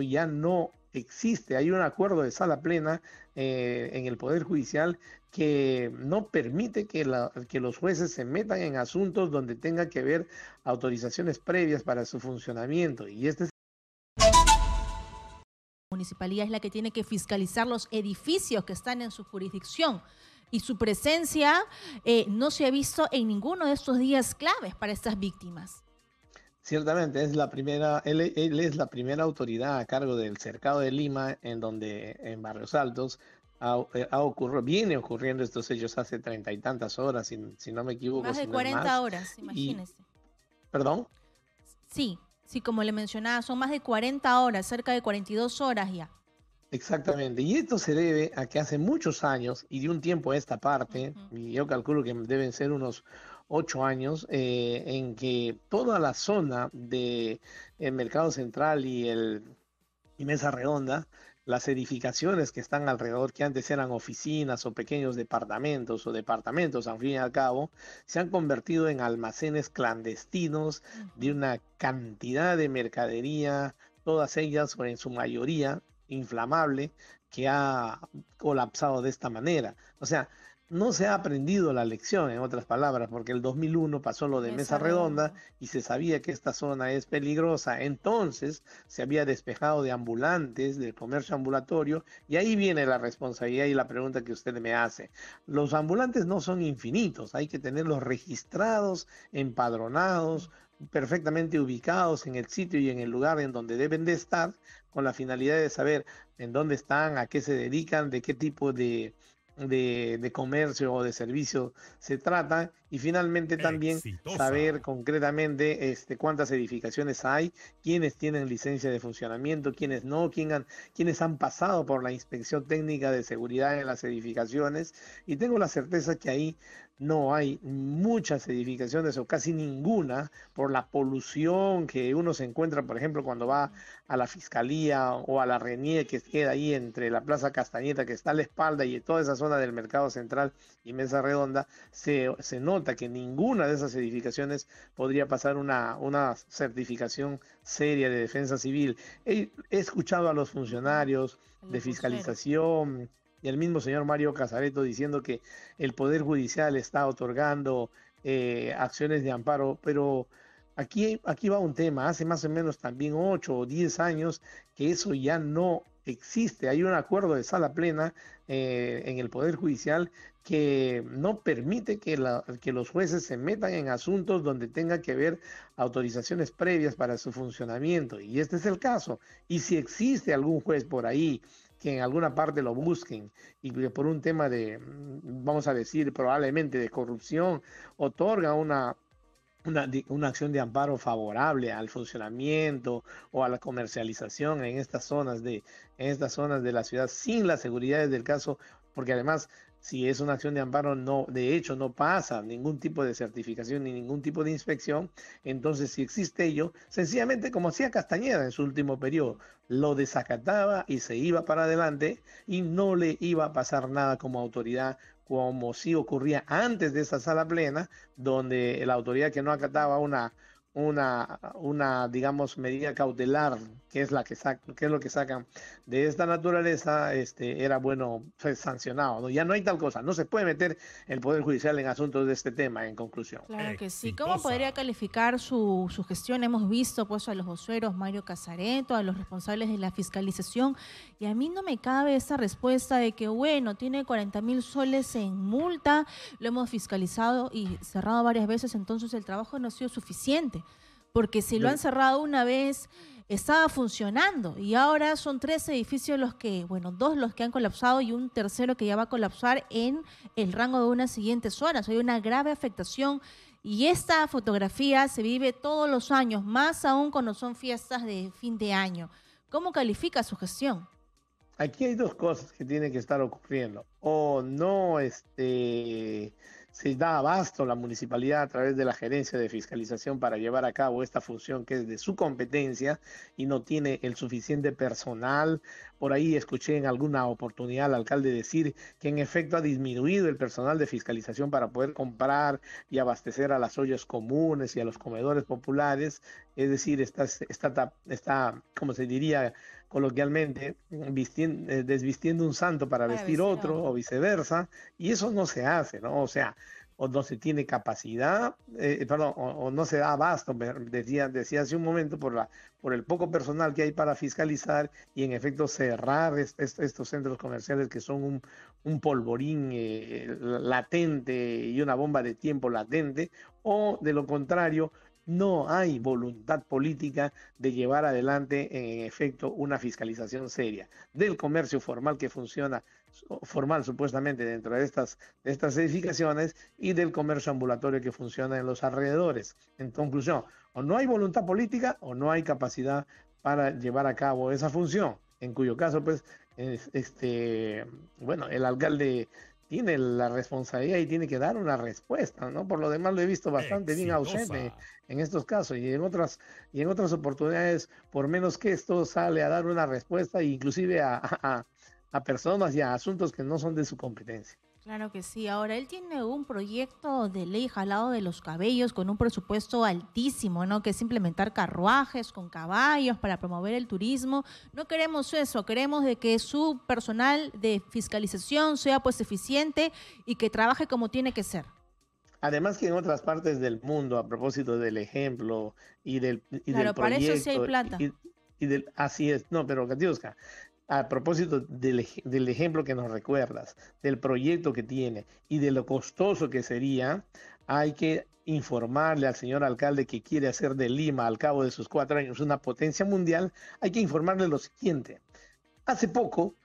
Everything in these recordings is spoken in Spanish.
ya no existe. Hay un acuerdo de sala plena en el Poder Judicial que no permite que los jueces se metan en asuntos donde tenga que haber autorizaciones previas para su funcionamiento. Y este es Municipalidad es la que tiene que fiscalizar los edificios que están en su jurisdicción y su presencia no se ha visto en ninguno de estos días claves para estas víctimas. Ciertamente, es la primera, él es la primera autoridad a cargo del Cercado de Lima, en donde en Barrios Altos viene ocurriendo estos hechos hace 30 y tantas horas, si no me equivoco, Más si de no es 40 más. horas, Y, imagínese. perdón, Sí, sí, como le mencionaba, son más de 40 horas, cerca de 42 horas ya. exactamente. Y esto se debe a que hace muchos años, y de un tiempo a esta parte, Ujú. y yo calculo que deben ser unos 8 años, en que toda la zona de el Mercado Central y Mesa Redonda, las edificaciones que están alrededor, que antes eran oficinas o pequeños departamentos, al fin y al cabo, se han convertido en almacenes clandestinos de Ujú. una cantidad de mercadería, todas ellas o en su mayoría inflamable, que ha colapsado de esta manera. O sea, no se ha aprendido la lección, en otras palabras, porque el 2001 pasó lo de Mesa Mesa Redonda redonda. y se sabía que esta zona es peligrosa. Entonces, se había despejado de ambulantes, del comercio ambulatorio, y ahí viene la responsabilidad y la pregunta que usted me hace. Los ambulantes no son infinitos, hay que tenerlos registrados, empadronados, perfectamente ubicados en el sitio y en el lugar en donde deben de estar, con la finalidad de saber en dónde están, a qué se dedican, de qué tipo de comercio o de servicio se trata, y finalmente también saber Exitosa. concretamente cuántas edificaciones hay, quiénes tienen licencia de funcionamiento, quiénes no, quiénes han pasado por la inspección técnica de seguridad en las edificaciones, y tengo la certeza que ahí no hay muchas edificaciones o casi ninguna por la polución que uno se encuentra, por ejemplo, cuando va a la Fiscalía o a la RENIE, que queda ahí entre la Plaza Castañeta, que está a la espalda, y toda esa zona del Mercado Central y Mesa Redonda. Se nota que ninguna de esas edificaciones podría pasar una certificación seria de defensa civil. He escuchado a los Ujú. funcionarios A de los voceros. fiscalización y el mismo señor Mario Casareto diciendo que el Poder Judicial está otorgando acciones de amparo, pero aquí va un tema. Hace más o menos también 8 o 10 años que eso ya no existe. Hay un acuerdo de sala plena en el Poder Judicial que no permite que los jueces se metan en asuntos donde tenga que haber autorizaciones previas para su funcionamiento. Y este es el caso. Y si existe algún juez por ahí que en alguna parte lo busquen y que por un tema de, vamos a decir, probablemente de corrupción, otorga una acción de amparo favorable al funcionamiento o a la comercialización en estas zonas de la ciudad sin las seguridades del caso, porque además, si es una acción de amparo, no, de hecho, no pasa ningún tipo de certificación ni ningún tipo de inspección. Entonces, si existe ello, sencillamente como hacía Castañeda en su último periodo, lo desacataba y se iba para adelante y no le iba a pasar nada como autoridad, como sí ocurría antes de esa sala plena, donde la autoridad que no acataba una digamos, medida cautelar, que es lo que sacan de esta naturaleza, era bueno ser sancionado, ¿no? Ya no hay tal cosa, no se puede meter el Poder Judicial en asuntos de este tema, en conclusión. Claro que sí. ¿Cómo podría Exitosa. calificar su gestión? Hemos visto pues a los voceros Mario Casareto, a los responsables de la fiscalización, y a mí no me cabe esa respuesta de que, bueno, tiene 40.000 soles en multa, lo hemos fiscalizado y cerrado varias veces, entonces el trabajo no ha sido suficiente, porque si lo han De- cerrado una vez, estaba funcionando, y ahora son 3 edificios los que, bueno, 2 los que han colapsado y un tercero que ya va a colapsar en el rango de unas siguientes horas. Hay una grave afectación y esta fotografía se vive todos los años, más aún cuando son fiestas de fin de año. ¿Cómo califica su gestión? Aquí hay dos cosas que tienen que estar ocurriendo. O no se da abasto la municipalidad a través de la gerencia de fiscalización para llevar a cabo esta función que es de su competencia y no tiene el suficiente personal. Por ahí escuché en alguna oportunidad al alcalde decir que en efecto ha disminuido el personal de fiscalización para poder comprar y abastecer a las ollas comunes y a los comedores populares. Es decir, está como se diría, coloquialmente, desvistiendo un santo para Para vestir vestir a otro o otro. viceversa, y eso no se hace, ¿no? O sea, o no se tiene capacidad, perdón, o no se da abasto, decía hace un momento, por el poco personal que hay para fiscalizar y en efecto cerrar estos centros comerciales que son un polvorín latente y una bomba de tiempo latente, o de lo contrario, no hay voluntad política de llevar adelante en efecto una fiscalización seria del comercio formal que funciona, formal supuestamente dentro de estas edificaciones, y del comercio ambulatorio que funciona en los alrededores. En conclusión, o no hay voluntad política o no hay capacidad para llevar a cabo esa función, en cuyo caso, pues, bueno, el alcalde tiene la responsabilidad y tiene que dar una respuesta, ¿no? Por lo demás lo he visto bastante bien ausente Exitosa. en estos casos y en otras oportunidades, por menos que esto sale a dar una respuesta, inclusive a personas y a asuntos que no son de su competencia. Claro que sí. Ahora, él tiene un proyecto de ley jalado de los cabellos con un presupuesto altísimo, ¿no? Que es implementar carruajes con caballos para promover el turismo. No queremos eso, queremos de que su personal de fiscalización sea pues eficiente y que trabaje como tiene que ser. Además que en otras partes del mundo, a propósito del ejemplo y del Claro, para eso sí hay proyecto, plata. así es, no, pero Katiuska, a propósito del ejemplo que nos recuerdas, del proyecto que tiene y de lo costoso que sería, hay que informarle al señor alcalde que quiere hacer de Lima, al cabo de sus 4 años, una potencia mundial. Hay que informarle lo siguiente. Hace poco,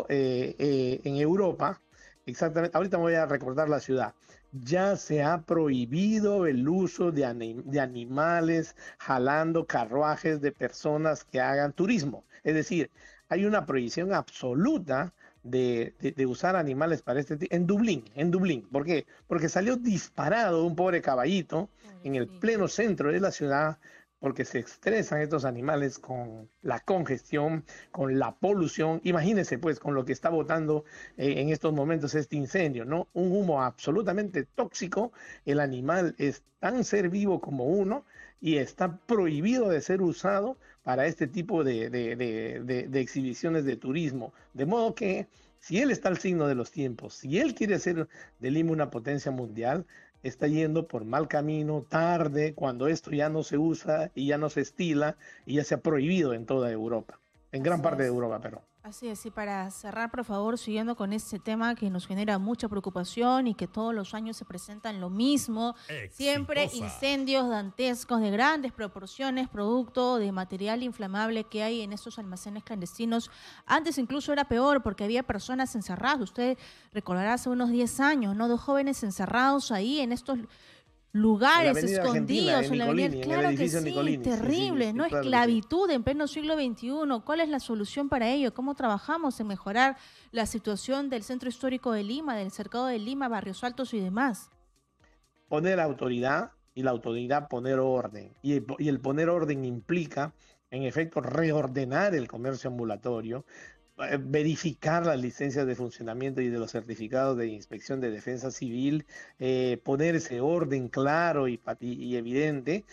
en Europa, exactamente, ahorita me voy a recordar la ciudad, ya se ha prohibido el uso de animales jalando carruajes de personas que hagan turismo. Es decir, hay una prohibición absoluta de usar animales para este tipo. En Dublín. ¿Por qué? Porque salió disparado un pobre caballito en el Pobrecito. pleno centro de la ciudad, porque se estresan estos animales con la congestión, con la polución. Imagínense pues con lo que está botando en estos momentos este incendio, ¿no? Un humo absolutamente tóxico. El animal es tan ser vivo como uno y está prohibido de ser usado para este tipo de exhibiciones de turismo. De modo que si él está al signo de los tiempos, si él quiere hacer de Lima una potencia mundial, está yendo por mal camino, tarde, cuando esto ya no se usa y ya no se estila y ya se ha prohibido en toda Europa, en gran Así parte de es. Europa, pero. Así es, y para cerrar, por favor, siguiendo con este tema que nos genera mucha preocupación y que todos los años se presentan lo mismo, siempre Exitosa. incendios dantescos de grandes proporciones, producto de material inflamable que hay en estos almacenes clandestinos. Antes incluso era peor porque había personas encerradas. Usted recordará hace unos 10 años, ¿no? 2 jóvenes encerrados ahí en estos En la lugares Avenida Argentina, escondidos en en la avenida. Nicolini, en el Claro que edificio sí, Nicolini, sí, sí, terrible, sí, ¿no? claro que sí. Esclavitud en pleno siglo XXI. ¿Cuál es la solución para ello? ¿Cómo trabajamos en mejorar la situación del centro histórico de Lima, del cercado de Lima, Barrios Altos y demás? Poner autoridad y la autoridad poner orden. Y el poner orden implica, en efecto, reordenar el comercio ambulatorio, verificar las licencias de funcionamiento y de los certificados de inspección de defensa civil, poner ese orden claro y evidente,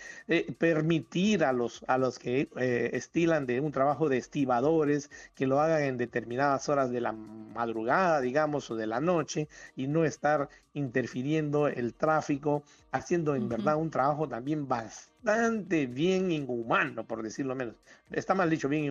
permitir a los que estilan de un trabajo de estibadores que lo hagan en determinadas horas de la madrugada, digamos, o de la noche, y no estar interfiriendo el tráfico, haciendo en Ujú. verdad un trabajo también bastante bien inhumano, por decirlo menos. Está mal dicho, bien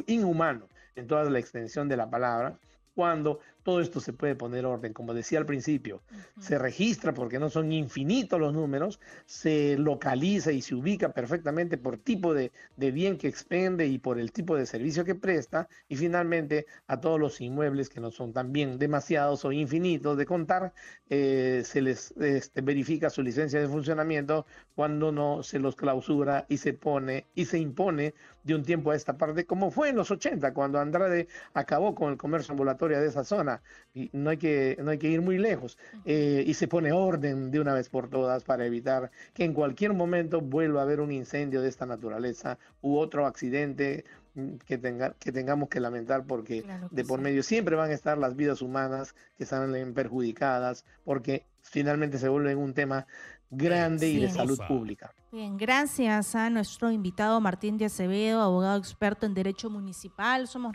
inhumano en toda la extensión de la palabra, cuando todo esto se puede poner orden. Como decía al principio, Ujú. se registra porque no son infinitos los números, se localiza y se ubica perfectamente por tipo de bien que expende y por el tipo de servicio que presta, y finalmente a todos los inmuebles que no son también demasiados o infinitos de contar, se les verifica su licencia de funcionamiento cuando no se los clausura y se pone y se impone de un tiempo a esta parte, como fue en los 80, cuando Andrade acabó con el comercio ambulatorio de esa zona. Y no hay que ir muy lejos. Ujú. Y se pone orden de una vez por todas para evitar que en cualquier momento vuelva a haber un incendio de esta naturaleza u otro accidente que tengamos que lamentar, porque Claro que de por sí. medio siempre van a estar las vidas humanas que salen perjudicadas, porque finalmente se vuelve un tema grande y de salud Exitosa. pública. Bien, gracias a nuestro invitado Martín de Acevedo, abogado experto en Derecho Municipal. Somos